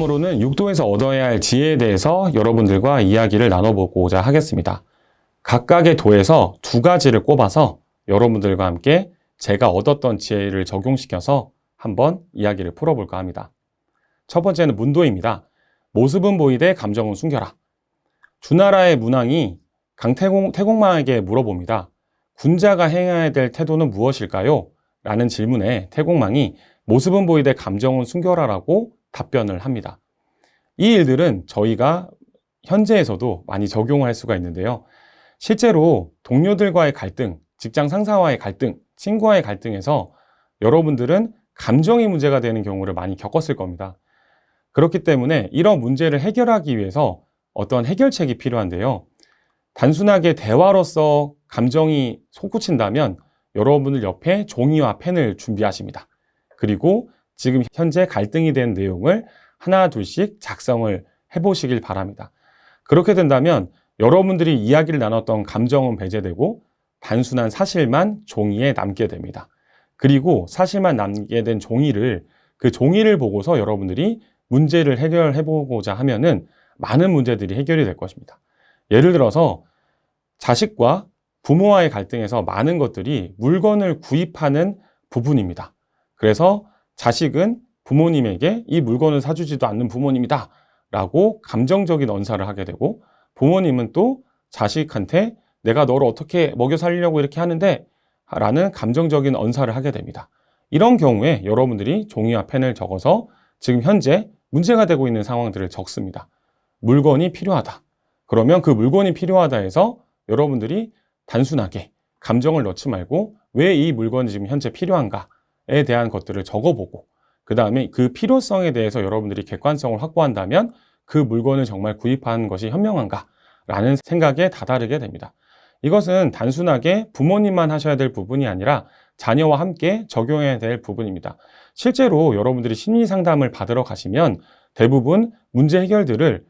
다음으로는 육도에서 얻어야 할 지혜에 대해서 여러분들과 이야기를 나눠보고자 하겠습니다. 각각의 도에서 두 가지를 꼽아서 여러분들과 함께 제가 얻었던 지혜를 적용시켜서 한번 이야기를 풀어볼까 합니다. 첫 번째는 문도입니다. 모습은 보이되 감정은 숨겨라. 주나라의 문왕이 태공망에게 물어봅니다. 군자가 행해야 될 태도는 무엇일까요? 라는 질문에 태공망이 모습은 보이되 감정은 숨겨라라고 답변을 합니다. 이 일들은 저희가 현재에서도 많이 적용할 수가 있는데요. 실제로 동료들과의 갈등, 직장 상사와의 갈등, 친구와의 갈등에서 여러분들은 감정이 문제가 되는 경우를 많이 겪었을 겁니다. 그렇기 때문에 이런 문제를 해결하기 위해서 어떤 해결책이 필요한데요. 단순하게 대화로서 감정이 솟구친다면 여러분들 옆에 종이와 펜을 준비하십니다. 그리고 지금 현재 갈등이 된 내용을 하나 둘씩 작성을 해보시길 바랍니다. 그렇게 된다면 여러분들이 이야기를 나눴던 감정은 배제되고 단순한 사실만 종이에 남게 됩니다. 그리고 사실만 남게 된 그 종이를 보고서 여러분들이 문제를 해결해 보고자 하면은 많은 문제들이 해결이 될 것입니다. 예를 들어서 자식과 부모와의 갈등에서 많은 것들이 물건을 구입하는 부분입니다. 그래서 자식은 부모님에게 이 물건을 사주지도 않는 부모님이다 라고 감정적인 언사를 하게 되고, 부모님은 또 자식한테 내가 너를 어떻게 먹여 살리려고 이렇게 하는데 라는 감정적인 언사를 하게 됩니다. 이런 경우에 여러분들이 종이와 펜을 적어서 지금 현재 문제가 되고 있는 상황들을 적습니다. 물건이 필요하다. 그러면 그 물건이 필요하다 해서 여러분들이 단순하게 감정을 넣지 말고 왜 이 물건이 지금 현재 필요한가에 대한 것들을 적어보고, 그 다음에 그 필요성에 대해서 여러분들이 객관성을 확보한다면 그 물건을 정말 구입하는 것이 현명한가 라는 생각에 다다르게 됩니다. 이것은 단순하게 부모님만 하셔야 될 부분이 아니라 자녀와 함께 적용해야 될 부분입니다. 실제로 여러분들이 심리 상담을 받으러 가시면 대부분 문제 해결들을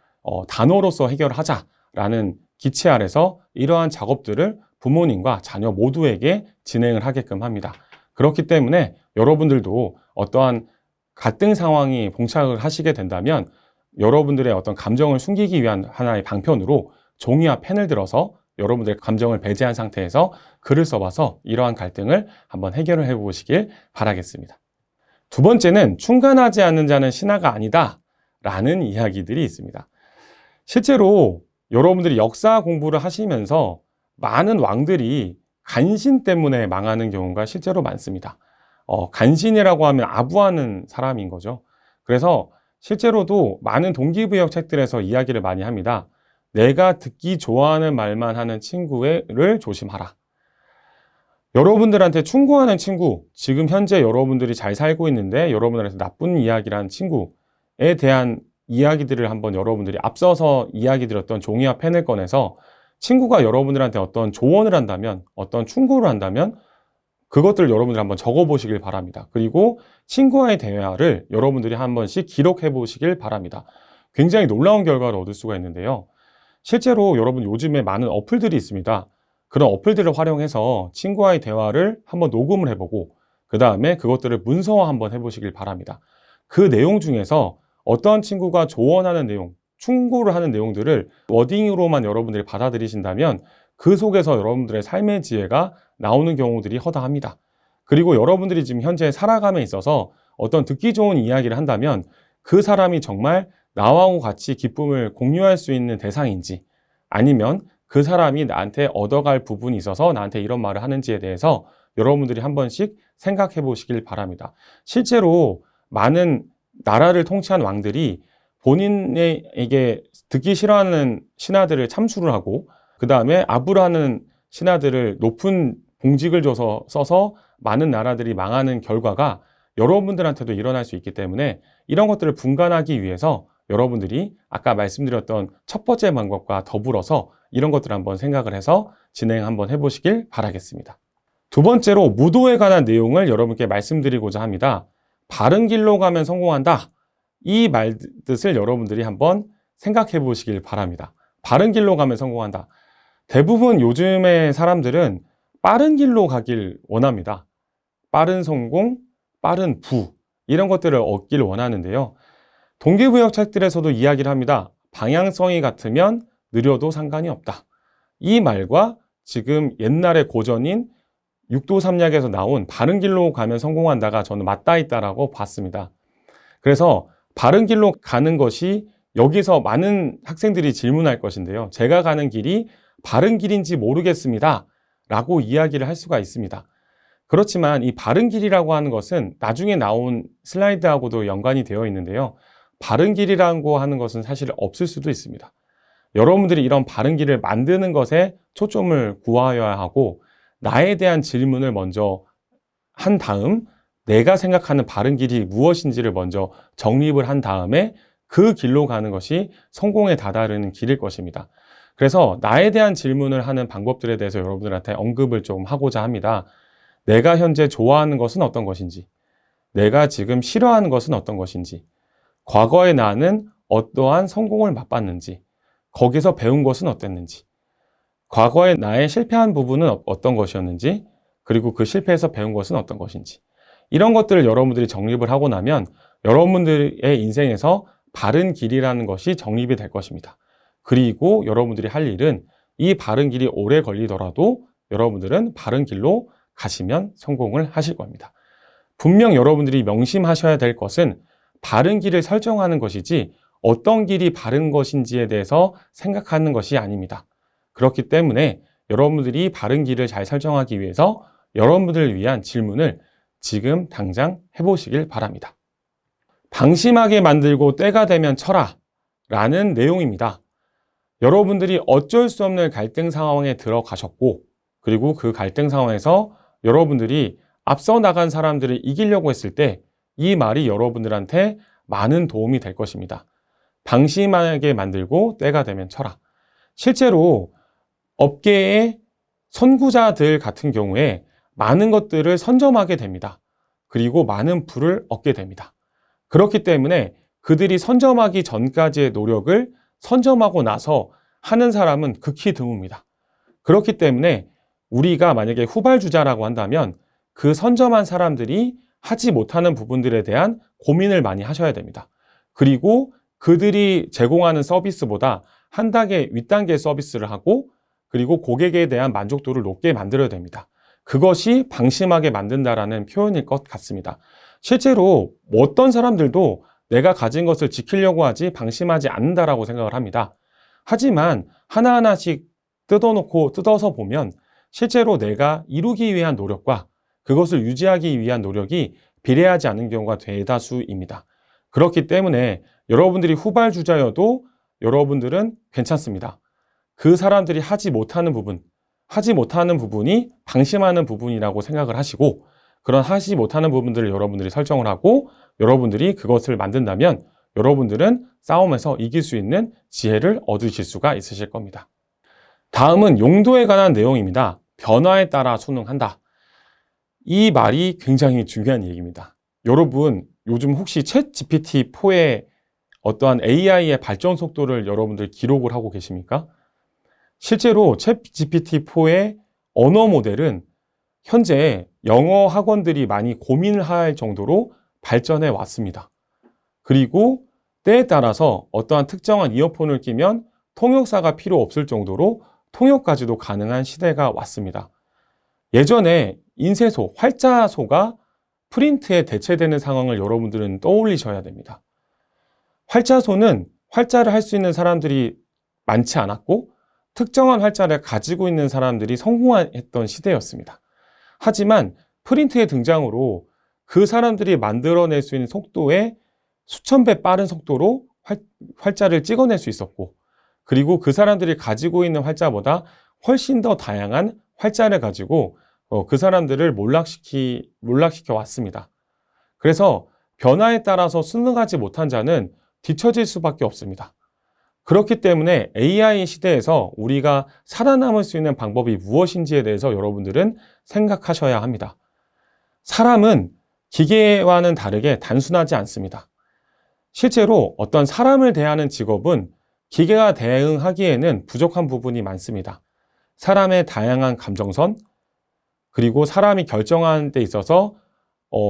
단어로서 해결하자라는 기체 아래서 이러한 작업들을 부모님과 자녀 모두에게 진행을 하게끔 합니다. 그렇기 때문에 여러분들도 어떠한 갈등 상황이 봉착을 하시게 된다면 여러분들의 어떤 감정을 숨기기 위한 하나의 방편으로 종이와 펜을 들어서 여러분들의 감정을 배제한 상태에서 글을 써봐서 이러한 갈등을 한번 해결을 해보시길 바라겠습니다. 두 번째는 충간하지 않는 자는 신하가 아니다 라는 이야기들이 있습니다. 실제로 여러분들이 역사 공부를 하시면서 많은 왕들이 간신 때문에 망하는 경우가 실제로 많습니다. 간신이라고 하면 아부하는 사람인 거죠. 그래서 실제로도 많은 동기부여 책들에서 이야기를 많이 합니다. 내가 듣기 좋아하는 말만 하는 친구를 조심하라. 여러분들한테 충고하는 친구, 지금 현재 여러분들이 잘 살고 있는데 여러분들한테 나쁜 이야기를 하는 친구에 대한 이야기들을 한번 여러분들이 앞서서 이야기 드렸던 종이와 펜을 꺼내서 친구가 여러분들한테 어떤 조언을 한다면, 어떤 충고를 한다면 그것들을 여러분들이 한번 적어보시길 바랍니다. 그리고 친구와의 대화를 여러분들이 한 번씩 기록해 보시길 바랍니다. 굉장히 놀라운 결과를 얻을 수가 있는데요. 실제로 여러분 요즘에 많은 어플들이 있습니다. 그런 어플들을 활용해서 친구와의 대화를 한번 녹음을 해보고 그 다음에 그것들을 문서화 한번 해보시길 바랍니다. 그 내용 중에서 어떤 친구가 조언하는 내용, 충고를 하는 내용들을 워딩으로만 여러분들이 받아들이신다면 그 속에서 여러분들의 삶의 지혜가 나오는 경우들이 허다합니다. 그리고 여러분들이 지금 현재 살아감에 있어서 어떤 듣기 좋은 이야기를 한다면 그 사람이 정말 나와 같이 기쁨을 공유할 수 있는 대상인지, 아니면 그 사람이 나한테 얻어갈 부분이 있어서 나한테 이런 말을 하는지에 대해서 여러분들이 한 번씩 생각해 보시길 바랍니다. 실제로 많은 나라를 통치한 왕들이 본인에게 듣기 싫어하는 신하들을 참수를 하고 그 다음에 아부라는 신하들을 높은 봉직을 써서 많은 나라들이 망하는 결과가 여러분들한테도 일어날 수 있기 때문에 이런 것들을 분간하기 위해서 여러분들이 아까 말씀드렸던 첫 번째 방법과 더불어서 이런 것들을 한번 생각을 해서 진행 한번 해보시길 바라겠습니다. 두 번째로 무도에 관한 내용을 여러분께 말씀드리고자 합니다. 바른 길로 가면 성공한다. 이 말뜻을 여러분들이 한번 생각해 보시길 바랍니다. 바른 길로 가면 성공한다. 대부분 요즘의 사람들은 빠른 길로 가길 원합니다. 빠른 성공, 빠른 부 이런 것들을 얻길 원하는데요. 동기부여 책들에서도 이야기를 합니다. 방향성이 같으면 느려도 상관이 없다. 이 말과 지금 옛날의 고전인 육도삼약에서 나온 바른 길로 가면 성공한다가 저는 맞닿아 있다라고 봤습니다. 그래서 바른 길로 가는 것이 여기서 많은 학생들이 질문할 것인데요. 제가 가는 길이 바른 길인지 모르겠습니다. 라고 이야기를 할 수가 있습니다. 그렇지만 이 바른 길이라고 하는 것은 나중에 나온 슬라이드하고도 연관이 되어 있는데요. 바른 길이라고 하는 것은 사실 없을 수도 있습니다. 여러분들이 이런 바른 길을 만드는 것에 초점을 구하여야 하고 나에 대한 질문을 먼저 한 다음 내가 생각하는 바른 길이 무엇인지를 먼저 정립을 한 다음에 그 길로 가는 것이 성공에 다다르는 길일 것입니다. 그래서 나에 대한 질문을 하는 방법들에 대해서 여러분들한테 언급을 좀 하고자 합니다. 내가 현재 좋아하는 것은 어떤 것인지, 내가 지금 싫어하는 것은 어떤 것인지, 과거의 나는 어떠한 성공을 맛봤는지, 거기서 배운 것은 어땠는지, 과거의 나의 실패한 부분은 어떤 것이었는지, 그리고 그 실패에서 배운 것은 어떤 것인지, 이런 것들을 여러분들이 정립을 하고 나면 여러분들의 인생에서 바른 길이라는 것이 정립이 될 것입니다. 그리고 여러분들이 할 일은 이 바른 길이 오래 걸리더라도 여러분들은 바른 길로 가시면 성공을 하실 겁니다. 분명 여러분들이 명심하셔야 될 것은 바른 길을 설정하는 것이지 어떤 길이 바른 것인지에 대해서 생각하는 것이 아닙니다. 그렇기 때문에 여러분들이 바른 길을 잘 설정하기 위해서 여러분들을 위한 질문을 지금 당장 해보시길 바랍니다. 방심하게 만들고 때가 되면 쳐라 라는 내용입니다. 여러분들이 어쩔 수 없는 갈등 상황에 들어가셨고 그리고 그 갈등 상황에서 여러분들이 앞서 나간 사람들을 이기려고 했을 때 이 말이 여러분들한테 많은 도움이 될 것입니다. 방심하게 만들고 때가 되면 쳐라. 실제로 업계의 선구자들 같은 경우에 많은 것들을 선점하게 됩니다. 그리고 많은 부를 얻게 됩니다. 그렇기 때문에 그들이 선점하기 전까지의 노력을 선점하고 나서 하는 사람은 극히 드뭅니다. 그렇기 때문에 우리가 만약에 후발주자라고 한다면 그 선점한 사람들이 하지 못하는 부분들에 대한 고민을 많이 하셔야 됩니다. 그리고 그들이 제공하는 서비스보다 한 단계 윗단계 서비스를 하고 그리고 고객에 대한 만족도를 높게 만들어야 됩니다. 그것이 방심하게 만든다라는 표현일 것 같습니다. 실제로 어떤 사람들도 내가 가진 것을 지키려고 하지 방심하지 않는다라고 생각을 합니다. 하지만 하나하나씩 뜯어서 보면 실제로 내가 이루기 위한 노력과 그것을 유지하기 위한 노력이 비례하지 않는 경우가 대다수입니다. 그렇기 때문에 여러분들이 후발주자여도 여러분들은 괜찮습니다. 그 사람들이 하지 못하는 부분이 방심하는 부분이라고 생각을 하시고 그런 하지 못하는 부분들을 여러분들이 설정을 하고 여러분들이 그것을 만든다면 여러분들은 싸움에서 이길 수 있는 지혜를 얻으실 수가 있으실 겁니다. 다음은 용도에 관한 내용입니다. 변화에 따라 순응한다. 이 말이 굉장히 중요한 얘기입니다. 여러분, 요즘 혹시 챗 GPT-4의 어떠한 AI의 발전 속도를 여러분들 기록을 하고 계십니까? 실제로 챗 GPT-4의 언어 모델은 현재 영어 학원들이 많이 고민을 할 정도로 발전해 왔습니다. 그리고 때에 따라서 어떠한 특정한 이어폰을 끼면 통역사가 필요 없을 정도로 통역까지도 가능한 시대가 왔습니다. 예전에 인쇄소, 활자소가 프린트에 대체되는 상황을 여러분들은 떠올리셔야 됩니다. 활자소는 활자를 할 수 있는 사람들이 많지 않았고 특정한 활자를 가지고 있는 사람들이 성공했던 시대였습니다. 하지만 프린트의 등장으로 그 사람들이 만들어낼 수 있는 속도의 수천 배 빠른 속도로 활자를 찍어낼 수 있었고 그리고 그 사람들이 가지고 있는 활자보다 훨씬 더 다양한 활자를 가지고 그 사람들을 몰락시켜 왔습니다. 그래서 변화에 따라서 순응하지 못한 자는 뒤처질 수밖에 없습니다. 그렇기 때문에 AI 시대에서 우리가 살아남을 수 있는 방법이 무엇인지에 대해서 여러분들은 생각하셔야 합니다. 사람은 기계와는 다르게 단순하지 않습니다. 실제로 어떤 사람을 대하는 직업은 기계가 대응하기에는 부족한 부분이 많습니다. 사람의 다양한 감정선, 그리고 사람이 결정하는 데 있어서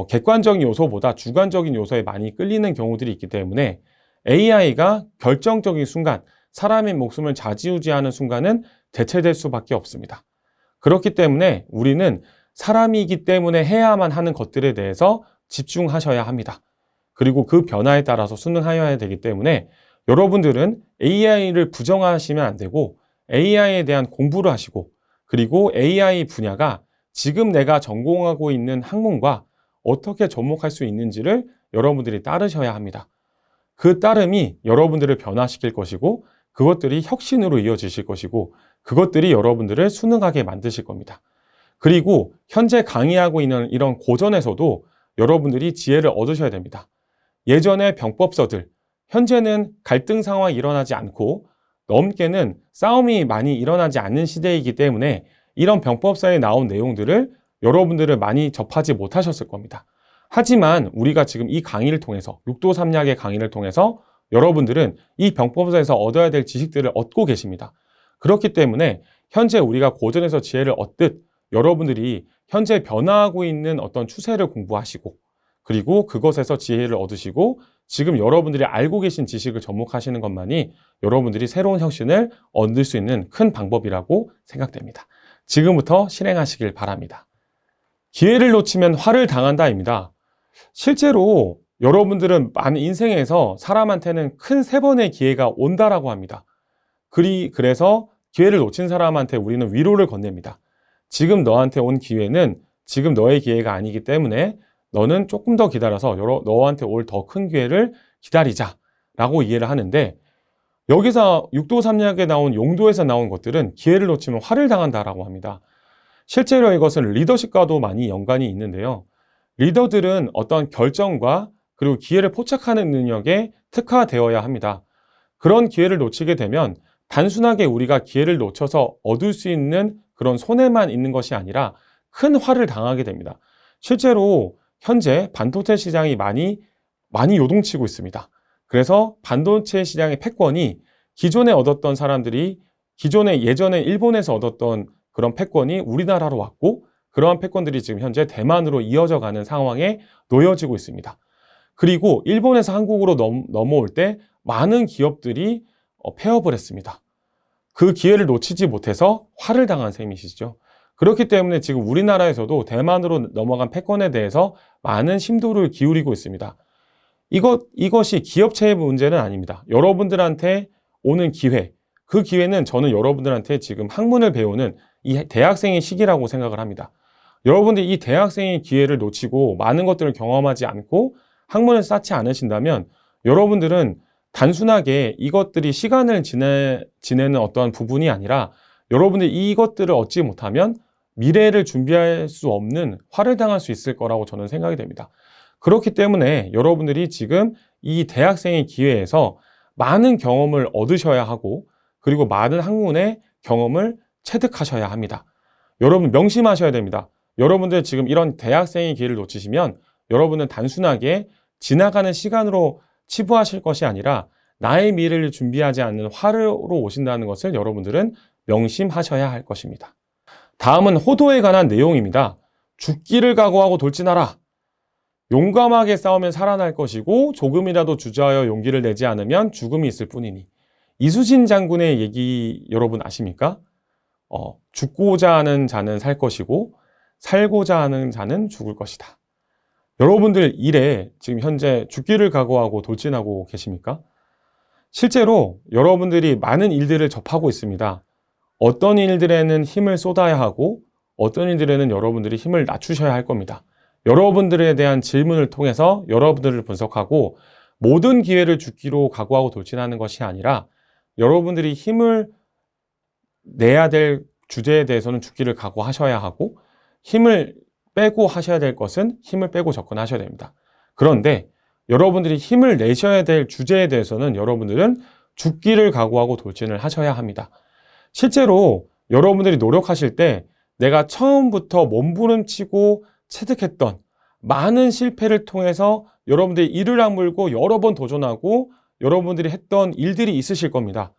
객관적인 요소보다 주관적인 요소에 많이 끌리는 경우들이 있기 때문에 AI가 결정적인 순간, 사람의 목숨을 좌지우지하는 순간은 대체될 수밖에 없습니다. 그렇기 때문에 우리는 사람이기 때문에 해야만 하는 것들에 대해서 집중하셔야 합니다. 그리고 그 변화에 따라서 순응하여야 되기 때문에 여러분들은 AI를 부정하시면 안 되고 AI에 대한 공부를 하시고 그리고 AI 분야가 지금 내가 전공하고 있는 학문과 어떻게 접목할 수 있는지를 여러분들이 따르셔야 합니다. 그 따름이 여러분들을 변화시킬 것이고 그것들이 혁신으로 이어지실 것이고 그것들이 여러분들을 순응하게 만드실 겁니다. 그리고 현재 강의하고 있는 이런 고전에서도 여러분들이 지혜를 얻으셔야 됩니다. 예전의 병법서들, 현재는 갈등 상황이 일어나지 않고 넘게는 싸움이 많이 일어나지 않는 시대이기 때문에 이런 병법서에 나온 내용들을 여러분들은 많이 접하지 못하셨을 겁니다. 하지만 우리가 지금 이 강의를 통해서 육도삼약의 강의를 통해서 여러분들은 이 병법서에서 얻어야 될 지식들을 얻고 계십니다. 그렇기 때문에 현재 우리가 고전에서 지혜를 얻듯 여러분들이 현재 변화하고 있는 어떤 추세를 공부하시고 그리고 그것에서 지혜를 얻으시고 지금 여러분들이 알고 계신 지식을 접목하시는 것만이 여러분들이 새로운 혁신을 얻을 수 있는 큰 방법이라고 생각됩니다. 지금부터 실행하시길 바랍니다. 기회를 놓치면 화를 당한다입니다. 실제로 여러분들은 많은 인생에서 사람한테는 큰 3번의 기회가 온다라고 합니다. 그래서 기회를 놓친 사람한테 우리는 위로를 건넵니다. 지금 너한테 온 기회는 지금 너의 기회가 아니기 때문에 너는 조금 더 기다려서 너한테 올 더 큰 기회를 기다리자 라고 이해를 하는데 여기서 육도삼약에 나온 용도에서 나온 것들은 기회를 놓치면 화를 당한다라고 합니다. 실제로 이것은 리더십과도 많이 연관이 있는데요. 리더들은 어떤 결정과 그리고 기회를 포착하는 능력에 특화되어야 합니다. 그런 기회를 놓치게 되면 단순하게 우리가 기회를 놓쳐서 얻을 수 있는 그런 손해만 있는 것이 아니라 큰 화를 당하게 됩니다. 실제로 현재 반도체 시장이 많이 요동치고 있습니다. 그래서 반도체 시장의 패권이 기존에 얻었던 사람들이 예전에 일본에서 얻었던 그런 패권이 우리나라로 왔고 그러한 패권들이 지금 현재 대만으로 이어져 가는 상황에 놓여지고 있습니다. 그리고 일본에서 한국으로 넘어올 때 많은 기업들이 폐업을 했습니다. 그 기회를 놓치지 못해서 화를 당한 셈이시죠. 그렇기 때문에 지금 우리나라에서도 대만으로 넘어간 패권에 대해서 많은 심도를 기울이고 있습니다. 이것이 기업체의 문제는 아닙니다. 여러분들한테 오는 기회, 그 기회는 저는 여러분들한테 지금 학문을 배우는 이 대학생의 시기라고 생각을 합니다. 여러분들이 이 대학생의 기회를 놓치고 많은 것들을 경험하지 않고 학문을 쌓지 않으신다면 여러분들은 단순하게 이것들이 시간을 지내는 어떠한 부분이 아니라 여러분들이 이것들을 얻지 못하면 미래를 준비할 수 없는 화를 당할 수 있을 거라고 저는 생각이 됩니다. 그렇기 때문에 여러분들이 지금 이 대학생의 기회에서 많은 경험을 얻으셔야 하고 그리고 많은 학문의 경험을 체득하셔야 합니다. 여러분 명심하셔야 됩니다. 여러분들 지금 이런 대학생의 기회를 놓치시면 여러분은 단순하게 지나가는 시간으로 치부하실 것이 아니라 나의 미래를 준비하지 않는 화로 오신다는 것을 여러분들은 명심하셔야 할 것입니다. 다음은 호도에 관한 내용입니다. 죽기를 각오하고 돌진하라. 용감하게 싸우면 살아날 것이고 조금이라도 주저하여 용기를 내지 않으면 죽음이 있을 뿐이니. 이수신 장군의 얘기 여러분 아십니까? 죽고자 하는 자는 살 것이고 살고자 하는 자는 죽을 것이다. 여러분들 일에 지금 현재 죽기를 각오하고 돌진하고 계십니까? 실제로 여러분들이 많은 일들을 접하고 있습니다. 어떤 일들에는 힘을 쏟아야 하고 어떤 일들에는 여러분들이 힘을 낮추셔야 할 겁니다. 여러분들에 대한 질문을 통해서 여러분들을 분석하고 모든 기회를 죽기로 각오하고 돌진하는 것이 아니라 여러분들이 힘을 내야 될 주제에 대해서는 죽기를 각오하셔야 하고 힘을 빼고 하셔야 될 것은 힘을 빼고 접근하셔야 됩니다. 그런데 여러분들이 힘을 내셔야 될 주제에 대해서는 여러분들은 죽기를 각오하고 돌진을 하셔야 합니다. 실제로 여러분들이 노력하실 때 내가 처음부터 몸부림치고 체득했던 많은 실패를 통해서 여러분들이 이를 악물고 여러 번 도전하고 여러분들이 했던 일들이 있으실 겁니다.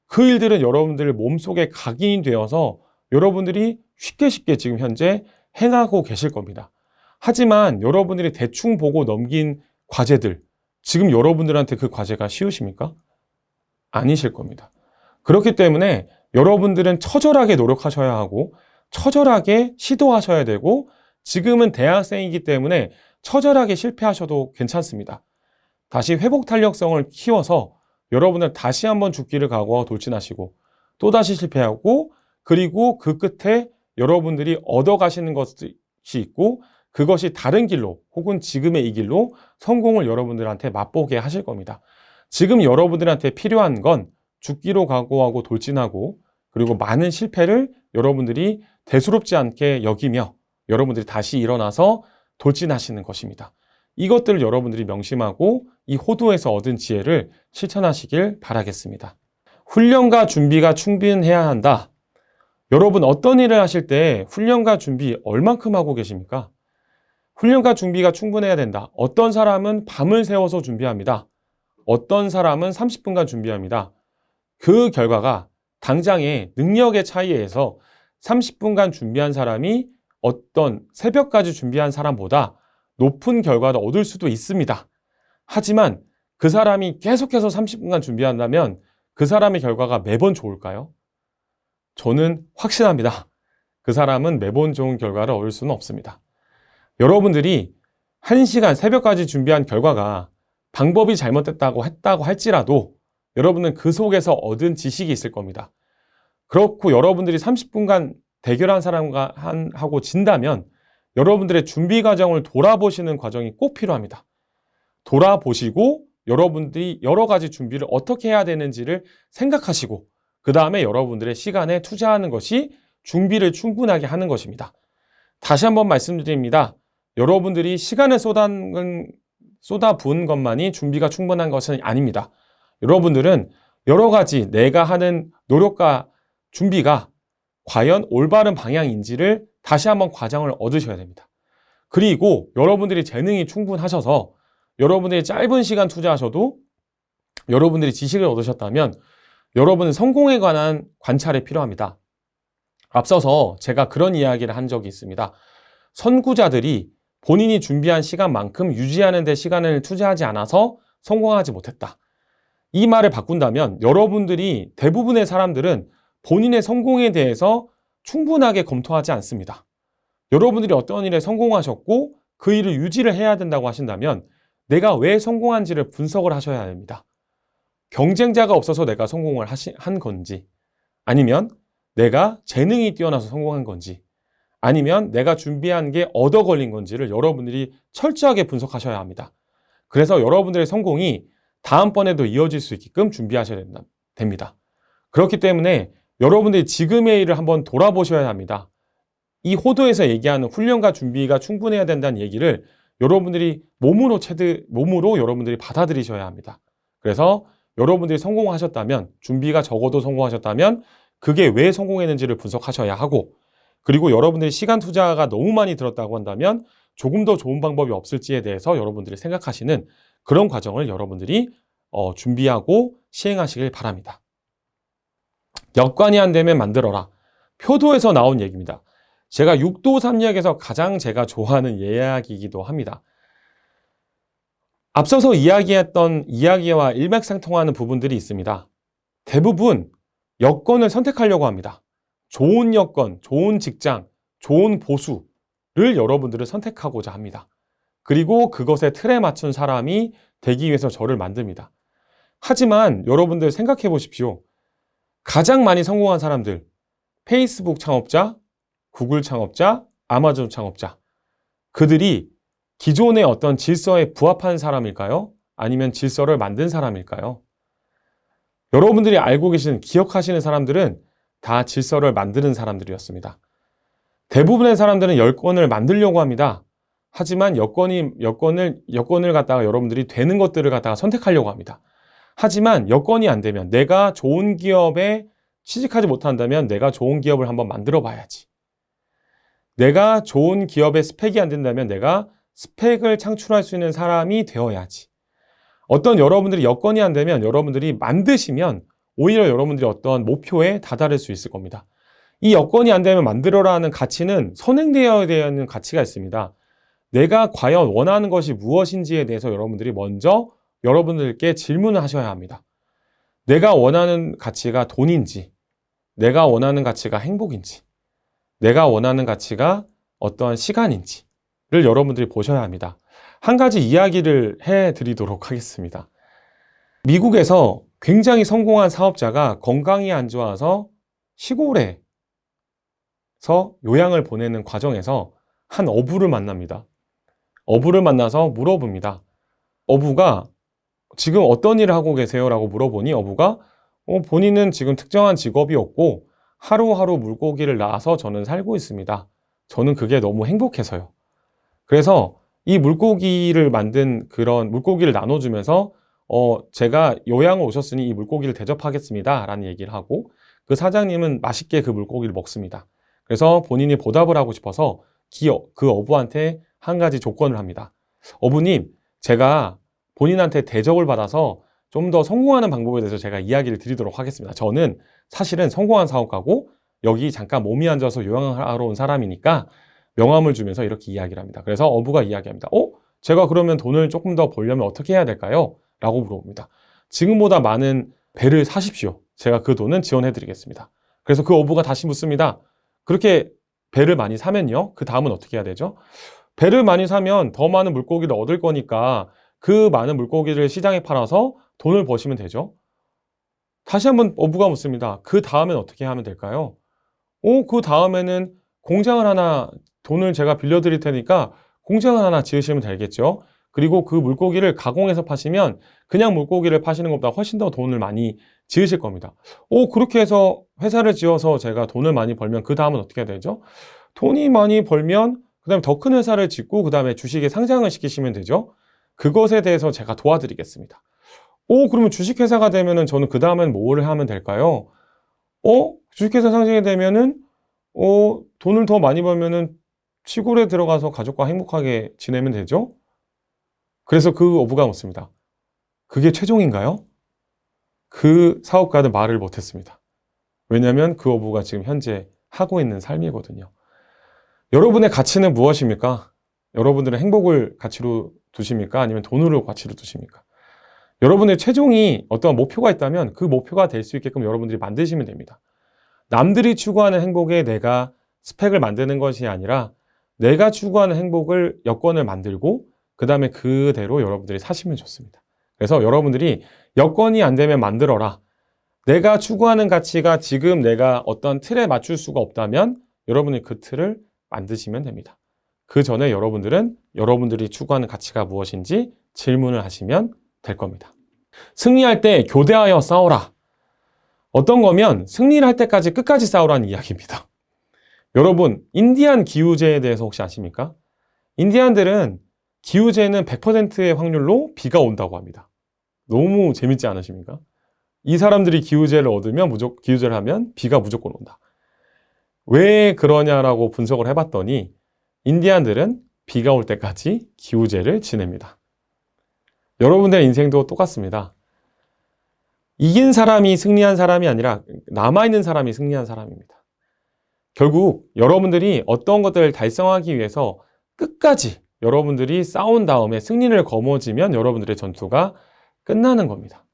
그 일들은 여러분들 몸속에 각인이 되어서 여러분들이 쉽게 지금 현재 행하고 계실 겁니다. 하지만 여러분들이 대충 보고 넘긴 과제들, 지금 여러분들한테 그 과제가 쉬우십니까? 아니실 겁니다. 그렇기 때문에 여러분들은 처절하게 노력하셔야 하고 처절하게 시도하셔야 되고 지금은 대학생이기 때문에 처절하게 실패하셔도 괜찮습니다. 다시 회복 탄력성을 키워서 여러분들 다시 한번 죽기를 각오하고 돌진하시고 또다시 실패하고 그리고 그 끝에 여러분들이 얻어가시는 것이 있고 그것이 다른 길로 혹은 지금의 이 길로 성공을 여러분들한테 맛보게 하실 겁니다. 지금 여러분들한테 필요한 건 죽기로 각오하고 돌진하고 그리고 많은 실패를 여러분들이 대수롭지 않게 여기며 여러분들이 다시 일어나서 돌진하시는 것입니다. 이것들을 여러분들이 명심하고 이 호도에서 얻은 지혜를 실천하시길 바라겠습니다. 훈련과 준비가 충분해야 한다. 여러분 어떤 일을 하실 때 훈련과 준비 얼만큼 하고 계십니까? 훈련과 준비가 충분해야 된다. 어떤 사람은 밤을 새워서 준비합니다. 어떤 사람은 30분간 준비합니다. 그 결과가 당장의 능력의 차이에서 30분간 준비한 사람이 어떤 새벽까지 준비한 사람보다 높은 결과를 얻을 수도 있습니다. 하지만 그 사람이 계속해서 30분간 준비한다면 그 사람의 결과가 매번 좋을까요? 저는 확신합니다. 그 사람은 매번 좋은 결과를 얻을 수는 없습니다. 여러분들이 1시간 새벽까지 준비한 결과가 방법이 잘못됐다고 했다고 할지라도 여러분은 그 속에서 얻은 지식이 있을 겁니다. 그렇고 여러분들이 30분간 대결한 사람과 하고 진다면 여러분들의 준비 과정을 돌아보시는 과정이 꼭 필요합니다. 돌아보시고 여러분들이 여러 가지 준비를 어떻게 해야 되는지를 생각하시고 그 다음에 여러분들의 시간에 투자하는 것이 준비를 충분하게 하는 것입니다. 다시 한번 말씀드립니다. 여러분들이 시간을 쏟아부은 것만이 준비가 충분한 것은 아닙니다. 여러분들은 여러 가지 내가 하는 노력과 준비가 과연 올바른 방향인지를 다시 한번 과정을 얻으셔야 됩니다. 그리고 여러분들이 재능이 충분하셔서 여러분들이 짧은 시간 투자하셔도 여러분들이 지식을 얻으셨다면 여러분은 성공에 관한 관찰이 필요합니다. 앞서서 제가 그런 이야기를 한 적이 있습니다. 선구자들이 본인이 준비한 시간만큼 유지하는 데 시간을 투자하지 않아서 성공하지 못했다. 이 말을 바꾼다면 여러분들이 대부분의 사람들은 본인의 성공에 대해서 충분하게 검토하지 않습니다. 여러분들이 어떤 일에 성공하셨고 그 일을 유지를 해야 된다고 하신다면 내가 왜 성공한지를 분석을 하셔야 됩니다. 경쟁자가 없어서 내가 성공을 한 건지 아니면 내가 재능이 뛰어나서 성공한 건지 아니면 내가 준비한 게 얻어 걸린 건지를 여러분들이 철저하게 분석하셔야 합니다. 그래서 여러분들의 성공이 다음번에도 이어질 수 있게끔 준비하셔야 됩니다. 그렇기 때문에 여러분들이 지금의 일을 한번 돌아보셔야 합니다. 이 호도에서 얘기하는 훈련과 준비가 충분해야 된다는 얘기를 여러분들이 몸으로 여러분들이 받아들이셔야 합니다. 그래서 여러분들이 성공하셨다면, 준비가 적어도 성공하셨다면 그게 왜 성공했는지를 분석하셔야 하고, 그리고 여러분들이 시간 투자가 너무 많이 들었다고 한다면 조금 더 좋은 방법이 없을지에 대해서 여러분들이 생각하시는 그런 과정을 여러분들이 준비하고 시행하시길 바랍니다. 역관이 안 되면 만들어라. 표도에서 나온 얘기입니다. 제가 6도 3역에서 가장 제가 좋아하는 이야기이기도 합니다. 앞서서 이야기했던 이야기와 일맥상통하는 부분들이 있습니다. 대부분 여건을 선택하려고 합니다. 좋은 여건, 좋은 직장, 좋은 보수를 여러분들을 선택하고자 합니다. 그리고 그것에 틀에 맞춘 사람이 되기 위해서 저를 만듭니다. 하지만 여러분들 생각해 보십시오. 가장 많이 성공한 사람들, 페이스북 창업자, 구글 창업자, 아마존 창업자, 그들이 기존의 어떤 질서에 부합한 사람일까요? 아니면 질서를 만든 사람일까요? 여러분들이 알고 계시는, 기억하시는 사람들은 다 질서를 만드는 사람들이었습니다. 대부분의 사람들은 여건을 만들려고 합니다. 하지만 여건을 갖다가 여러분들이 되는 것들을 갖다가 선택하려고 합니다. 하지만 여건이 안 되면, 내가 좋은 기업에 취직하지 못한다면 내가 좋은 기업을 한번 만들어 봐야지. 내가 좋은 기업의 스펙이 안 된다면 내가 스펙을 창출할 수 있는 사람이 되어야지. 어떤 여러분들이 여건이 안 되면 여러분들이 만드시면 오히려 여러분들이 어떤 목표에 다다를 수 있을 겁니다. 이 여건이 안 되면 만들어라 하는 가치는 선행되어야 되는 가치가 있습니다. 내가 과연 원하는 것이 무엇인지에 대해서 여러분들이 먼저 여러분들께 질문을 하셔야 합니다. 내가 원하는 가치가 돈인지, 내가 원하는 가치가 행복인지, 내가 원하는 가치가 어떠한 시간인지를 여러분들이 보셔야 합니다. 한 가지 이야기를 해드리도록 하겠습니다. 미국에서 굉장히 성공한 사업자가 건강이 안 좋아서 시골에서 요양을 보내는 과정에서 한 어부를 만납니다. 어부를 만나서 물어봅니다. 어부가 지금 어떤 일을 하고 계세요? 라고 물어보니 어부가 본인은 지금 특정한 직업이 없고 하루하루 물고기를 낳아서 저는 살고 있습니다. 저는 그게 너무 행복해서요. 그래서 이 물고기를 만든 그런 물고기를 나눠주면서 제가 요양을 오셨으니 이 물고기를 대접하겠습니다. 라는 얘기를 하고 그 사장님은 맛있게 그 물고기를 먹습니다. 그래서 본인이 보답을 하고 싶어서 그 어부한테 한 가지 조건을 합니다. 어부님, 제가 본인한테 대접을 받아서 좀 더 성공하는 방법에 대해서 제가 이야기를 드리도록 하겠습니다. 저는 사실은 성공한 사업가고 여기 잠깐 몸이 안 좋아서 요양하러 온 사람이니까 명함을 주면서 이렇게 이야기를 합니다. 그래서 어부가 이야기합니다. 제가 그러면 돈을 조금 더 벌려면 어떻게 해야 될까요? 라고 물어봅니다. 지금보다 많은 배를 사십시오. 제가 그 돈은 지원해 드리겠습니다. 그래서 그 어부가 다시 묻습니다. 그렇게 배를 많이 사면요? 그 다음은 어떻게 해야 되죠? 배를 많이 사면 더 많은 물고기를 얻을 거니까 그 많은 물고기를 시장에 팔아서 돈을 버시면 되죠. 다시 한번 어부가 묻습니다. 그 다음엔 어떻게 하면 될까요? 그 다음에는 공장을 하나, 돈을 제가 빌려드릴 테니까 공장을 하나 지으시면 되겠죠. 그리고 그 물고기를 가공해서 파시면 그냥 물고기를 파시는 것보다 훨씬 더 돈을 많이 지으실 겁니다. 그렇게 해서 회사를 지어서 제가 돈을 많이 벌면 그 다음은 어떻게 해야 되죠? 돈이 많이 벌면 그 다음에 더 큰 회사를 짓고 그 다음에 주식에 상장을 시키시면 되죠. 그것에 대해서 제가 도와드리겠습니다. 그러면 주식회사가 되면은 저는 그 다음엔 뭐를 하면 될까요? 주식회사 상장이 되면은 돈을 더 많이 벌면은 시골에 들어가서 가족과 행복하게 지내면 되죠? 그래서 그 어부가 묻습니다. 그게 최종인가요? 그 사업가는 말을 못했습니다. 왜냐하면 그 어부가 지금 현재 하고 있는 삶이거든요. 여러분의 가치는 무엇입니까? 여러분들의 행복을 가치로 두십니까? 아니면 돈으로 가치로 두십니까? 여러분의 최종이 어떤 목표가 있다면 그 목표가 될 수 있게끔 여러분들이 만드시면 됩니다. 남들이 추구하는 행복에 내가 스펙을 만드는 것이 아니라 내가 추구하는 행복을 여건을 만들고 그 다음에 그대로 여러분들이 사시면 좋습니다. 그래서 여러분들이 여건이 안 되면 만들어라. 내가 추구하는 가치가 지금 내가 어떤 틀에 맞출 수가 없다면 여러분이 그 틀을 만드시면 됩니다. 그 전에 여러분들은 여러분들이 추구하는 가치가 무엇인지 질문을 하시면 될 겁니다. 승리할 때 교대하여 싸워라. 어떤 거면 승리를 할 때까지 끝까지 싸우라는 이야기입니다. 여러분, 인디안 기후제에 대해서 혹시 아십니까? 인디안들은 기후제는 100%의 확률로 비가 온다고 합니다. 너무 재밌지 않으십니까? 이 사람들이 기후제를 얻으면 기후제를 하면 비가 무조건 온다. 왜 그러냐라고 분석을 해봤더니 인디안들은 비가 올 때까지 기후제를 지냅니다. 여러분들의 인생도 똑같습니다. 이긴 사람이 승리한 사람이 아니라 남아있는 사람이 승리한 사람입니다. 결국 여러분들이 어떤 것들을 달성하기 위해서 끝까지 여러분들이 싸운 다음에 승리를 거머쥐면 여러분들의 전투가 끝나는 겁니다.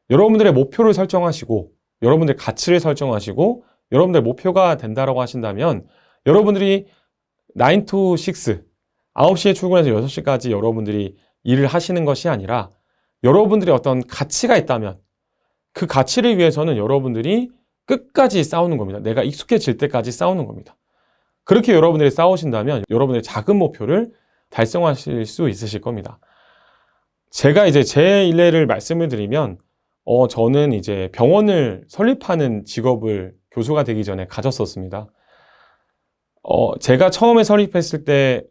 여러분들의 목표를 설정하시고 여러분들의 가치를 설정하시고 여러분들의 목표가 된다라고 하신다면 여러분들이 9 to 6, 9시에 출근해서 6시까지 여러분들이 일을 하시는 것이 아니라 여러분들이 어떤 가치가 있다면 그 가치를 위해서는 여러분들이 끝까지 싸우는 겁니다. 내가 익숙해질 때까지 싸우는 겁니다. 그렇게 여러분들이 싸우신다면 여러분들의 작은 목표를 달성하실 수 있으실 겁니다. 제가 이제 제 일례를 말씀을 드리면 저는 이제 병원을 설립하는 직업을 교수가 되기 전에 가졌었습니다. 제가 처음에 설립했을 때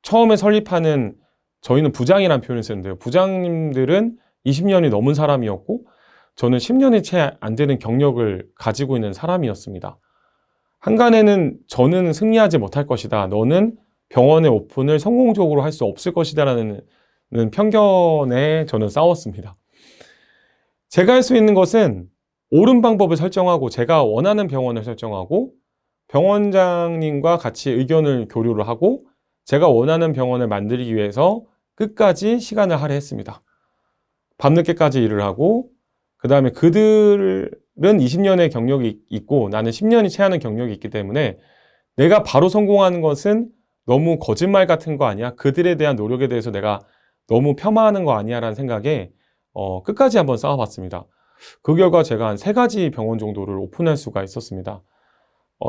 처음에 설립하는 저희는 부장이라는 표현을 쓰는데요. 부장님들은 20년이 넘은 사람이었고 저는 10년이 채 안 되는 경력을 가지고 있는 사람이었습니다. 한간에는 저는 승리하지 못할 것이다. 너는 병원의 오픈을 성공적으로 할 수 없을 것이다 라는 편견에 저는 싸웠습니다. 제가 할 수 있는 것은 옳은 방법을 설정하고 제가 원하는 병원을 설정하고 병원장님과 같이 의견을 교류를 하고 제가 원하는 병원을 만들기 위해서 끝까지 시간을 할애했습니다. 밤늦게까지 일을 하고, 그 다음에 그들은 20년의 경력이 있고 나는 10년이 채 하는 경력이 있기 때문에 내가 바로 성공하는 것은 너무 거짓말 같은 거 아니야? 그들에 대한 노력에 대해서 내가 너무 폄하하는 거 아니야? 라는 생각에 끝까지 한번 싸워봤습니다. 그 결과 제가 한 3가지 병원 정도를 오픈할 수가 있었습니다.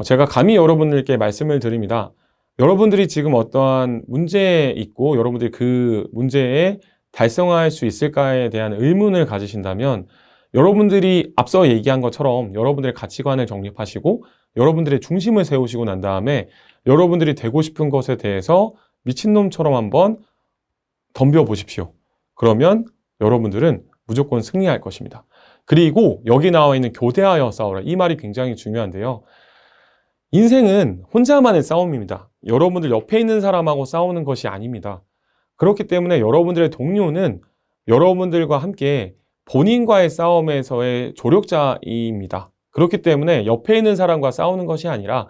제가 감히 여러분들께 말씀을 드립니다. 여러분들이 지금 어떠한 문제에 있고 여러분들이 그 문제에 달성할 수 있을까에 대한 의문을 가지신다면 여러분들이 앞서 얘기한 것처럼 여러분들의 가치관을 정립하시고 여러분들의 중심을 세우시고 난 다음에 여러분들이 되고 싶은 것에 대해서 미친놈처럼 한번 덤벼보십시오. 그러면 여러분들은 무조건 승리할 것입니다. 그리고 여기 나와 있는 교대하여 싸우라. 이 말이 굉장히 중요한데요. 인생은 혼자만의 싸움입니다. 여러분들 옆에 있는 사람하고 싸우는 것이 아닙니다. 그렇기 때문에 여러분들의 동료는 여러분들과 함께 본인과의 싸움에서의 조력자입니다. 그렇기 때문에 옆에 있는 사람과 싸우는 것이 아니라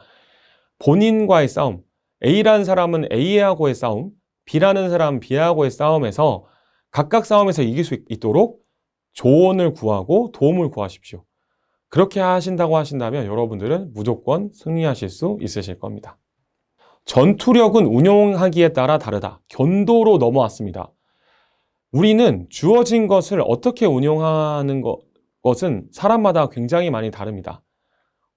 본인과의 싸움, A라는 사람은 A하고의 싸움, B라는 사람은 B하고의 싸움에서 각각 싸움에서 이길 수 있도록 조언을 구하고 도움을 구하십시오. 그렇게 하신다고 하신다면 여러분들은 무조건 승리하실 수 있으실 겁니다. 전투력은 운용하기에 따라 다르다. 견도로 넘어왔습니다. 우리는 주어진 것을 어떻게 운용하는 것은 사람마다 굉장히 많이 다릅니다.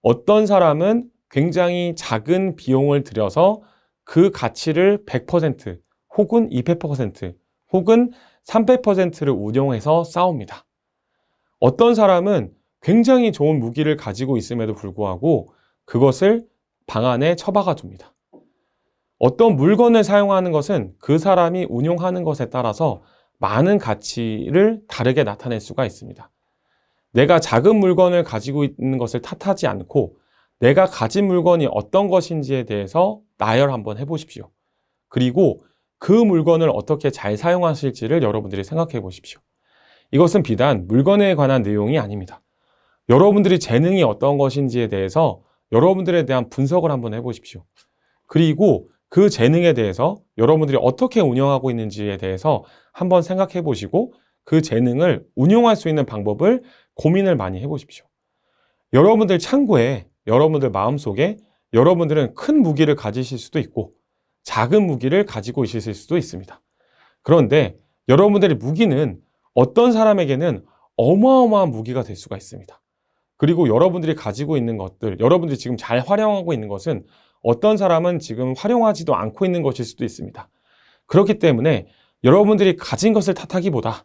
어떤 사람은 굉장히 작은 비용을 들여서 그 가치를 100% 혹은 200% 혹은 300%를 운용해서 싸웁니다. 어떤 사람은 굉장히 좋은 무기를 가지고 있음에도 불구하고 그것을 방 안에 처박아 둡니다. 어떤 물건을 사용하는 것은 그 사람이 운용하는 것에 따라서 많은 가치를 다르게 나타낼 수가 있습니다. 내가 작은 물건을 가지고 있는 것을 탓하지 않고 내가 가진 물건이 어떤 것인지에 대해서 나열 한번 해보십시오. 그리고 그 물건을 어떻게 잘 사용하실지를 여러분들이 생각해 보십시오. 이것은 비단 물건에 관한 내용이 아닙니다. 여러분들이 재능이 어떤 것인지에 대해서 여러분들에 대한 분석을 한번 해보십시오. 그리고 그 재능에 대해서 여러분들이 어떻게 운영하고 있는지에 대해서 한번 생각해 보시고 그 재능을 운용할 수 있는 방법을 고민을 많이 해보십시오. 여러분들 창고에, 여러분들 마음속에 여러분들은 큰 무기를 가지실 수도 있고 작은 무기를 가지고 있으실 수도 있습니다. 그런데 여러분들의 무기는 어떤 사람에게는 어마어마한 무기가 될 수가 있습니다. 그리고 여러분들이 가지고 있는 것들, 여러분들이 지금 잘 활용하고 있는 것은 어떤 사람은 지금 활용하지도 않고 있는 것일 수도 있습니다. 그렇기 때문에 여러분들이 가진 것을 탓하기보다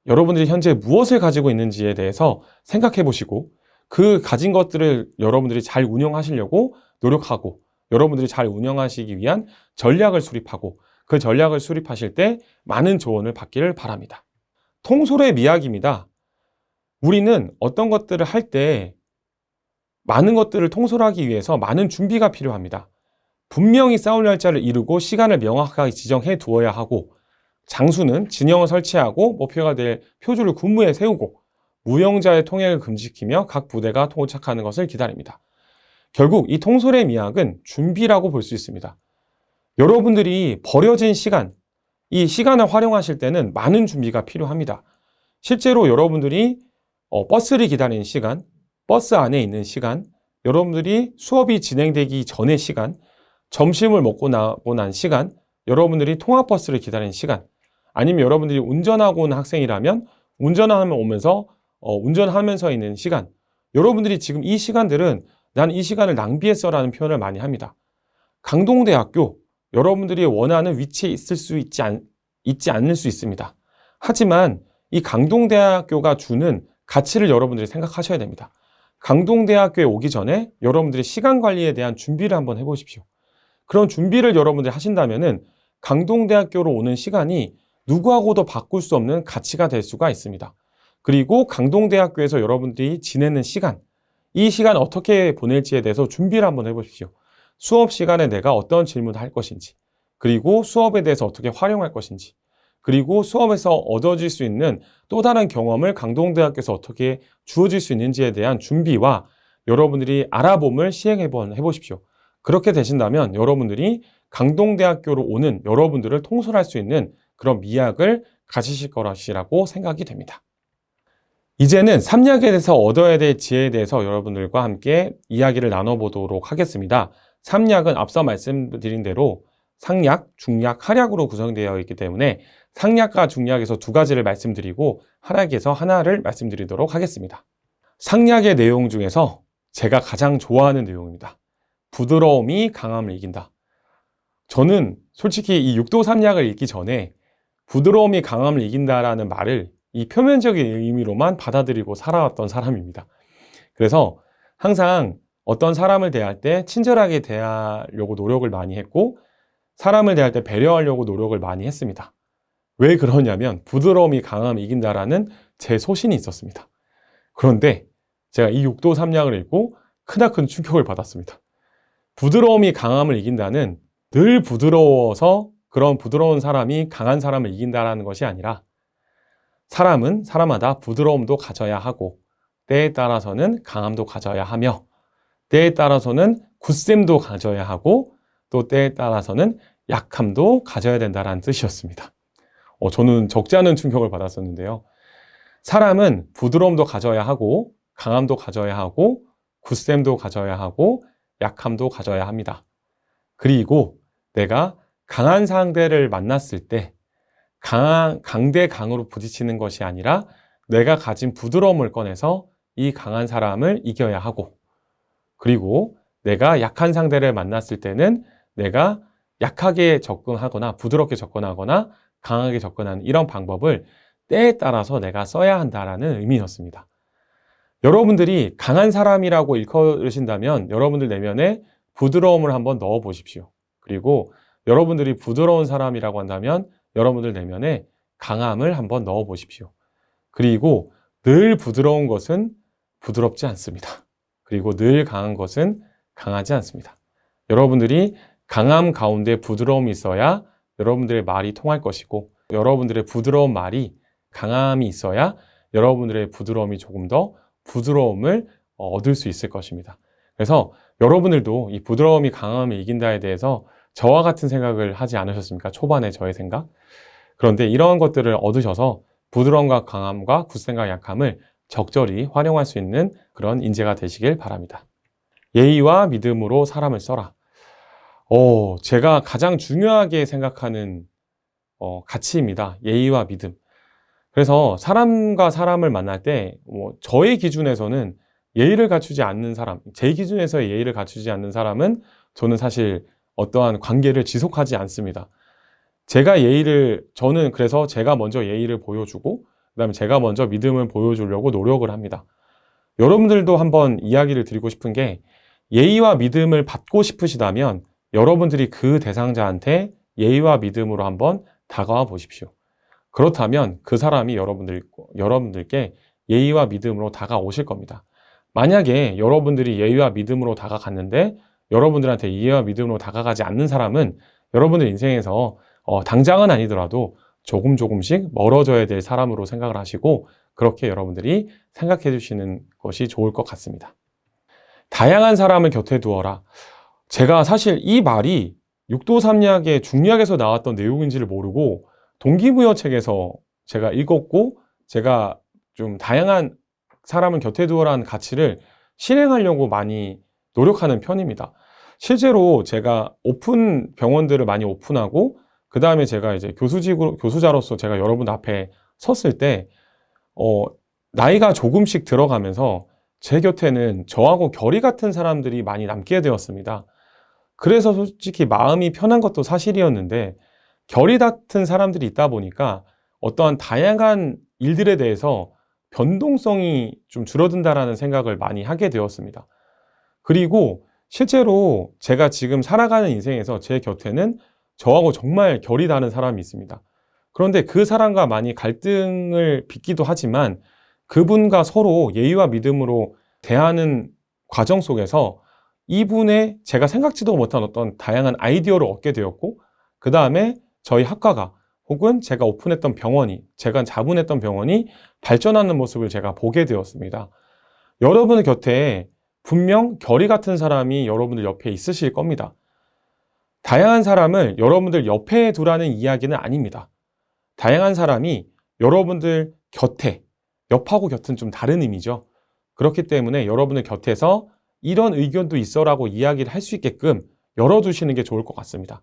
여러분들이 현재 무엇을 가지고 있는지에 대해서 생각해 보시고 그 가진 것들을 여러분들이 잘 운영하시려고 노력하고 여러분들이 잘 운영하시기 위한 전략을 수립하고 그 전략을 수립하실 때 많은 조언을 받기를 바랍니다. 통솔의 미학입니다. 우리는 어떤 것들을 할 때 많은 것들을 통솔하기 위해서 많은 준비가 필요합니다. 분명히 싸울 날짜를 이루고 시간을 명확하게 지정해 두어야 하고 장수는 진영을 설치하고 목표가 될 표주를 군무에 세우고 무용자의 통행을 금지시키며 각 부대가 도착하는 것을 기다립니다. 결국 이 통솔의 미학은 준비라고 볼 수 있습니다. 여러분들이 버려진 시간, 이 시간을 활용하실 때는 많은 준비가 필요합니다. 실제로 여러분들이 버스를 기다리는 시간, 버스 안에 있는 시간, 여러분들이 수업이 진행되기 전의 시간, 점심을 먹고 나고 난 시간, 여러분들이 통학버스를 기다리는 시간, 아니면 여러분들이 운전하고 온 학생이라면 운전하면서 있는 시간, 여러분들이 지금 이 시간들은 난 이 시간을 낭비했어 라는 표현을 많이 합니다. 강동대학교, 여러분들이 원하는 위치에 있지 않을 수 있습니다. 하지만 이 강동대학교가 주는 가치를 여러분들이 생각하셔야 됩니다. 강동대학교에 오기 전에 여러분들이 시간 관리에 대한 준비를 한번 해보십시오. 그런 준비를 여러분들이 하신다면은 강동대학교로 오는 시간이 누구하고도 바꿀 수 없는 가치가 될 수가 있습니다. 그리고 강동대학교에서 여러분들이 지내는 시간, 이 시간 어떻게 보낼지에 대해서 준비를 한번 해보십시오. 수업 시간에 내가 어떤 질문을 할 것인지, 그리고 수업에 대해서 어떻게 활용할 것인지, 그리고 수업에서 얻어질 수 있는 또 다른 경험을 강동대학교에서 어떻게 주어질 수 있는지에 대한 준비와 여러분들이 알아봄을 시행해 보십시오. 그렇게 되신다면 여러분들이 강동대학교로 오는 여러분들을 통솔할 수 있는 그런 미학을 가지실 것이라고 생각이 됩니다. 이제는 삼약에 대해서 얻어야 될 지혜에 대해서 여러분들과 함께 이야기를 나눠보도록 하겠습니다. 삼약은 앞서 말씀드린 대로 상약, 중약, 하약으로 구성되어 있기 때문에 상약과 중약에서 두 가지를 말씀드리고 하약에서 하나를 말씀드리도록 하겠습니다. 상약의 내용 중에서 제가 가장 좋아하는 내용입니다. 부드러움이 강함을 이긴다. 저는 솔직히 이 육도삼약을 읽기 전에 부드러움이 강함을 이긴다라는 말을 이 표면적인 의미로만 받아들이고 살아왔던 사람입니다. 그래서 항상 어떤 사람을 대할 때 친절하게 대하려고 노력을 많이 했고 사람을 대할 때 배려하려고 노력을 많이 했습니다. 왜 그러냐면 부드러움이 강함을 이긴다라는 제 소신이 있었습니다. 그런데 제가 이 육도삼약을 읽고 크나큰 충격을 받았습니다. 부드러움이 강함을 이긴다는 늘 부드러워서 그런 부드러운 사람이 강한 사람을 이긴다라는 것이 아니라 사람은 사람마다 부드러움도 가져야 하고 때에 따라서는 강함도 가져야 하며 때에 따라서는 굳셈도 가져야 하고 또 때에 따라서는 약함도 가져야 된다는 뜻이었습니다. 저는 적지 않은 충격을 받았었는데요. 사람은 부드러움도 가져야 하고 강함도 가져야 하고 굳셈도 가져야 하고 약함도 가져야 합니다. 그리고 내가 강한 상대를 만났을 때 강대 강으로 부딪히는 것이 아니라 내가 가진 부드러움을 꺼내서 이 강한 사람을 이겨야 하고 그리고 내가 약한 상대를 만났을 때는 내가 약하게 접근하거나 부드럽게 접근하거나 강하게 접근하는 이런 방법을 때에 따라서 내가 써야 한다라는 의미였습니다. 여러분들이 강한 사람이라고 일컬으신다면 여러분들 내면에 부드러움을 한번 넣어 보십시오. 그리고 여러분들이 부드러운 사람이라고 한다면 여러분들 내면에 강함을 한번 넣어 보십시오. 그리고 늘 부드러운 것은 부드럽지 않습니다. 그리고 늘 강한 것은 강하지 않습니다. 여러분들이 강함 가운데 부드러움이 있어야 여러분들의 말이 통할 것이고 여러분들의 부드러운 말이 강함이 있어야 여러분들의 부드러움이 조금 더 부드러움을 얻을 수 있을 것입니다. 그래서 여러분들도 이 부드러움이 강함을 이긴다에 대해서 저와 같은 생각을 하지 않으셨습니까? 초반에 저의 생각. 그런데 이러한 것들을 얻으셔서 부드러움과 강함과 굳셈과 약함을 적절히 활용할 수 있는 그런 인재가 되시길 바랍니다. 예의와 믿음으로 사람을 써라. 제가 가장 중요하게 생각하는 가치입니다. 예의와 믿음. 그래서 사람과 사람을 만날 때 저의 기준에서는 예의를 갖추지 않는 사람, 제 기준에서의 예의를 갖추지 않는 사람은 저는 사실 어떠한 관계를 지속하지 않습니다. 저는 그래서 제가 먼저 예의를 보여주고 그다음에 제가 먼저 믿음을 보여주려고 노력을 합니다. 여러분들도 한번 이야기를 드리고 싶은 게 예의와 믿음을 받고 싶으시다면 여러분들이 그 대상자한테 예의와 믿음으로 한번 다가와 보십시오. 그렇다면 그 사람이 여러분들께 예의와 믿음으로 다가오실 겁니다. 만약에 여러분들이 예의와 믿음으로 다가갔는데 여러분들한테 예의와 믿음으로 다가가지 않는 사람은 여러분들 인생에서 당장은 아니더라도 조금씩 멀어져야 될 사람으로 생각을 하시고 그렇게 여러분들이 생각해 주시는 것이 좋을 것 같습니다. 다양한 사람을 곁에 두어라. 제가 사실 이 말이 육도삼약의 중약에서 나왔던 내용인지를 모르고 동기부여책에서 제가 읽었고 제가 좀 다양한 사람을 곁에 두어라는 가치를 실행하려고 많이 노력하는 편입니다. 실제로 제가 오픈 병원들을 많이 오픈하고 그 다음에 제가 이제 교수자로서 제가 여러분 앞에 섰을 때 나이가 조금씩 들어가면서 제 곁에는 저하고 결이 같은 사람들이 많이 남게 되었습니다. 그래서 솔직히 마음이 편한 것도 사실이었는데 결이 같은 사람들이 있다 보니까 어떠한 다양한 일들에 대해서 변동성이 좀 줄어든다라는 생각을 많이 하게 되었습니다. 그리고 실제로 제가 지금 살아가는 인생에서 제 곁에는 저하고 정말 결이 다른 사람이 있습니다. 그런데 그 사람과 많이 갈등을 빚기도 하지만 그분과 서로 예의와 믿음으로 대하는 과정 속에서 이분의 제가 생각지도 못한 어떤 다양한 아이디어를 얻게 되었고 그 다음에 저희 학과가 혹은 제가 오픈했던 병원이 제가 자문했던 병원이 발전하는 모습을 제가 보게 되었습니다. 여러분의 곁에 분명 결이 같은 사람이 여러분들 옆에 있으실 겁니다. 다양한 사람을 여러분들 옆에 두라는 이야기는 아닙니다. 다양한 사람이 여러분들 곁에, 옆하고 곁은 좀 다른 의미죠. 그렇기 때문에 여러분들 곁에서 이런 의견도 있어라고 이야기를 할 수 있게끔 열어두시는 게 좋을 것 같습니다.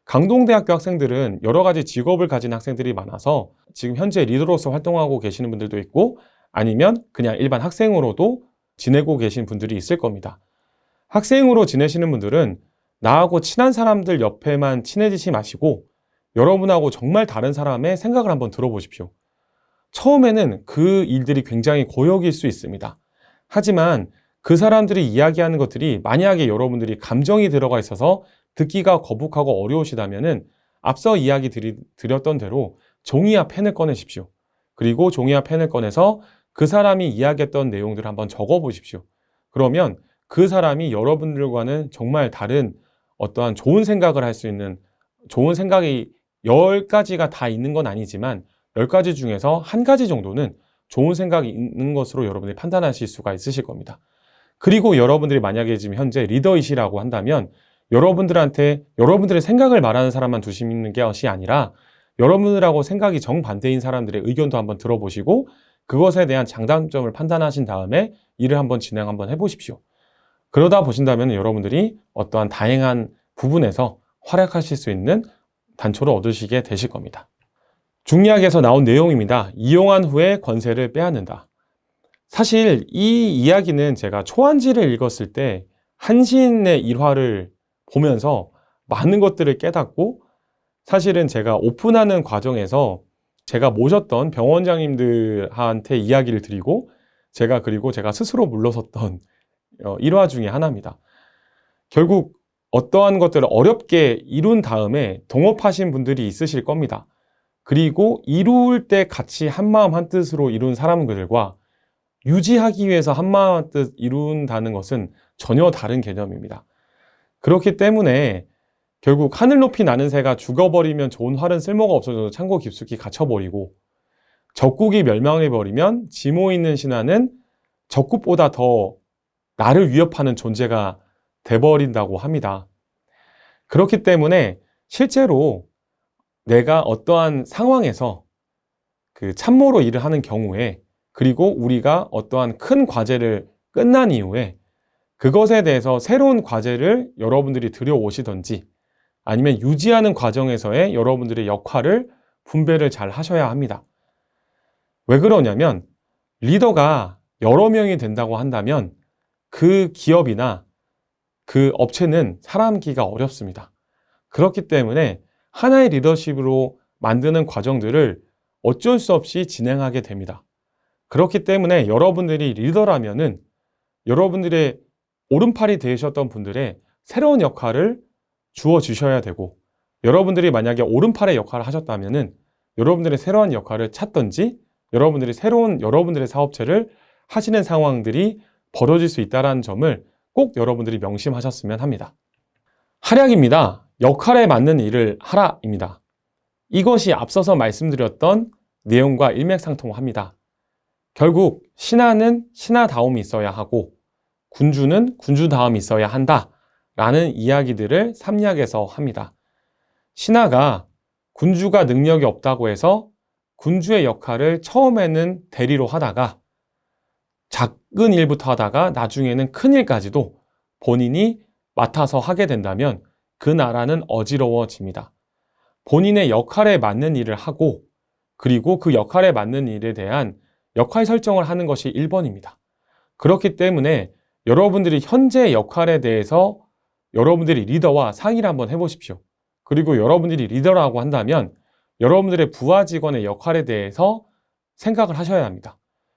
강동대학교 학생들은 여러 가지 직업을 가진 학생들이 많아서 지금 현재 리더로서 활동하고 계시는 분들도 있고 아니면 그냥 일반 학생으로도 지내고 계신 분들이 있을 겁니다. 학생으로 지내시는 분들은 나하고 친한 사람들 옆에만 친해지지 마시고 여러분하고 정말 다른 사람의 생각을 한번 들어보십시오. 처음에는 그 일들이 굉장히 고역일 수 있습니다. 하지만 그 사람들이 이야기하는 것들이 만약에 여러분들이 감정이 들어가 있어서 듣기가 거북하고 어려우시다면은 앞서 이야기 드렸던 대로 종이와 펜을 꺼내십시오. 그리고 종이와 펜을 꺼내서 그 사람이 이야기했던 내용들을 한번 적어 보십시오. 그러면 그 사람이 여러분들과는 정말 다른 어떠한 좋은 생각을 할 수 있는 좋은 생각이 10가지가 다 있는 건 아니지만 10가지 중에서 한 가지 정도는 좋은 생각이 있는 것으로 여러분들이 판단하실 수가 있으실 겁니다. 그리고 여러분들이 만약에 지금 현재 리더이시라고 한다면 여러분들한테 여러분들의 생각을 말하는 사람만 두시는 것이 아니라 여러분들하고 생각이 정반대인 사람들의 의견도 한번 들어보시고 그것에 대한 장단점을 판단하신 다음에 일을 한번 진행 한번 해보십시오. 그러다 보신다면 여러분들이 어떠한 다양한 부분에서 활약하실 수 있는 단초를 얻으시게 되실 겁니다. 중리학에서 나온 내용입니다. 이용한 후에 권세를 빼앗는다. 사실 이 이야기는 제가 초한지를 읽었을 때 한신의 일화를 보면서 많은 것들을 깨닫고 사실은 제가 오픈하는 과정에서 제가 모셨던 병원장님들한테 이야기를 드리고 그리고 제가 스스로 물러섰던 일화 중에 하나입니다. 결국 어떠한 것들을 어렵게 이룬 다음에 동업하신 분들이 있으실 겁니다. 그리고 이룰 때 같이 한마음 한뜻으로 이룬 사람들과 유지하기 위해서 한마음 한뜻 이룬다는 것은 전혀 다른 개념입니다. 그렇기 때문에 결국 하늘 높이 나는 새가 죽어버리면 좋은 활은 쓸모가 없어져서 창고 깊숙이 갇혀버리고 적국이 멸망해버리면 지모 있는 신하는 적국보다 더 나를 위협하는 존재가 돼버린다고 합니다. 그렇기 때문에 실제로 내가 어떠한 상황에서 그 참모로 일을 하는 경우에 그리고 우리가 어떠한 큰 과제를 끝난 이후에 그것에 대해서 새로운 과제를 여러분들이 들여오시든지 아니면 유지하는 과정에서의 여러분들의 역할을 분배를 잘 하셔야 합니다. 왜 그러냐면 리더가 여러 명이 된다고 한다면 그 기업이나 그 업체는 살아남기가 어렵습니다. 그렇기 때문에 하나의 리더십으로 만드는 과정들을 어쩔 수 없이 진행하게 됩니다. 그렇기 때문에 여러분들이 리더라면은 여러분들의 오른팔이 되셨던 분들의 새로운 역할을 주어주셔야 되고 여러분들이 만약에 오른팔의 역할을 하셨다면은 여러분들의 새로운 역할을 찾든지 여러분들이 새로운 여러분들의 사업체를 하시는 상황들이 벌어질 수 있다는 점을 꼭 여러분들이 명심하셨으면 합니다. 활약입니다. 역할에 맞는 일을 하라입니다. 이것이 앞서서 말씀드렸던 내용과 일맥상통합니다. 결국 신하는 신하다움이 있어야 하고 군주는 군주다움이 있어야 한다 라는 이야기들을 삼리학에서 합니다. 신하가 군주가 능력이 없다고 해서 군주의 역할을 처음에는 대리로 하다가 작은 일부터 하다가 나중에는 큰 일까지도 본인이 맡아서 하게 된다면 그 나라는 어지러워집니다. 본인의 역할에 맞는 일을 하고 그리고 그 역할에 맞는 일에 대한 역할 설정을 하는 것이 1번입니다. 그렇기 때문에 여러분들이 현재 역할에 대해서 여러분들이 리더와 상의를 한번 해보십시오. 그리고 여러분들이 리더라고 한다면 여러분들의 부하 직원의 역할에 대해서 생각을 하셔야 합니다.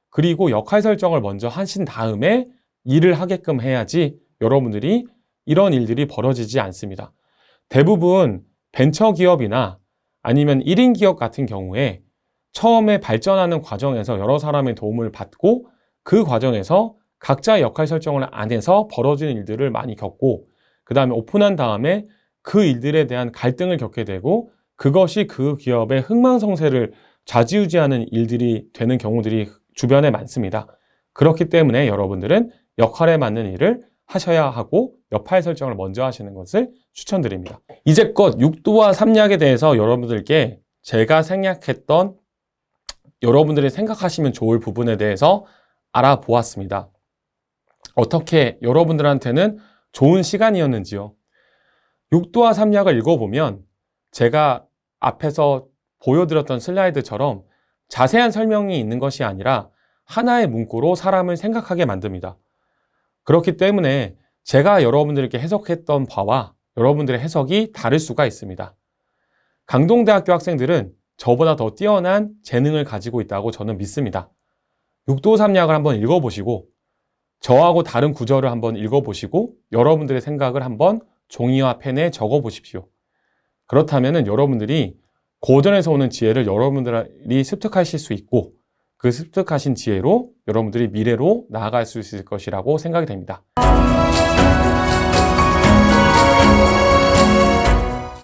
그리고 역할 설정을 먼저 하신 다음에 일을 하게끔 해야지 여러분들이 이런 일들이 벌어지지 않습니다. 대부분 벤처기업이나 아니면 1인 기업 같은 경우에 처음에 발전하는 과정에서 여러 사람의 도움을 받고 그 과정에서 각자의 역할 설정을 안 해서 벌어지는 일들을 많이 겪고 그 다음에 오픈한 다음에 그 일들에 대한 갈등을 겪게 되고 그것이 그 기업의 흥망성쇠를 좌지우지하는 일들이 되는 경우들이 주변에 많습니다. 그렇기 때문에 여러분들은 역할에 맞는 일을 하셔야 하고 역할 설정을 먼저 하시는 것을 추천드립니다. 이제껏 육도와 삼리학에 대해서 여러분들께 제가 생각했던 여러분들이 생각하시면 좋을 부분에 대해서 알아보았습니다. 어떻게 여러분들한테는 좋은 시간이었는지요. 육도와 삼약을 읽어보면 제가 앞에서 보여드렸던 슬라이드처럼 자세한 설명이 있는 것이 아니라 하나의 문구로 사람을 생각하게 만듭니다. 그렇기 때문에 제가 여러분들께 해석했던 바와 여러분들의 해석이 다를 수가 있습니다. 강동대학교 학생들은 저보다 더 뛰어난 재능을 가지고 있다고 저는 믿습니다. 육도삼약을 한번 읽어보시고 저하고 다른 구절을 한번 읽어보시고 여러분들의 생각을 한번 종이와 펜에 적어보십시오. 그렇다면 여러분들이 고전에서 오는 지혜를 여러분들이 습득하실 수 있고 그 습득하신 지혜로 여러분들이 미래로 나아갈 수 있을 것이라고 생각이 됩니다.